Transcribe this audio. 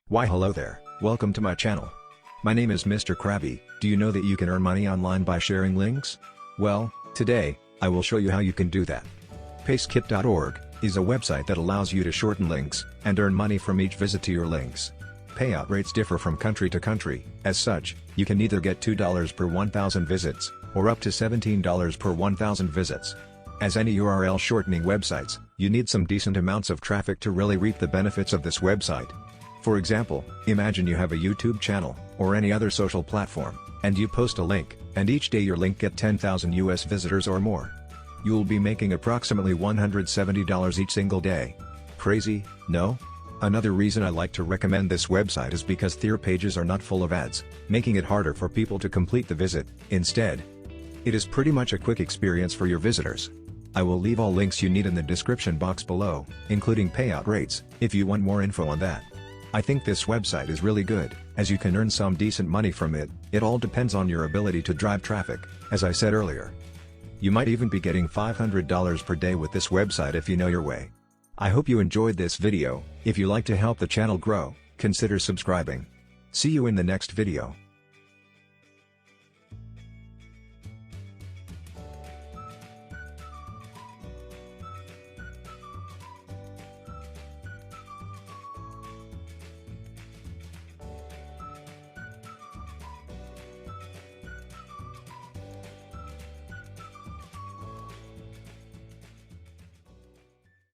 Why hello there, welcome to my channel. My name is MR.CRABBY. Do you know that you can earn money online by sharing links? Well, today, I will show you how you can do that. Payskip.org is a website that allows you to shorten links and earn money from each visit to your links. Payout rates differ from country to country. As such, you can either get $2 per 1,000 visits, or up to $17 per 1,000 visits. As any URL shortening websites, you need some decent amounts of traffic to really reap the benefits of this website. For example, imagine you have a YouTube channel, or any other social platform, and you post a link, and each day your link get 10,000 US visitors or more. You'll be making approximately $170 each single day. Crazy, no? Another reason I like to recommend this website is because their pages are not full of ads, making it harder for people to complete the visit. Instead, it is pretty much a quick experience for your visitors. I will leave all links you need in the description box below, including payout rates, if you want more info on that. I think this website is really good, as you can earn some decent money from it. It all depends on your ability to drive traffic, as I said earlier. You might even be getting $500 per day with this website if you know your way. I hope you enjoyed this video. If you like to help the channel grow, consider subscribing. See you in the next video.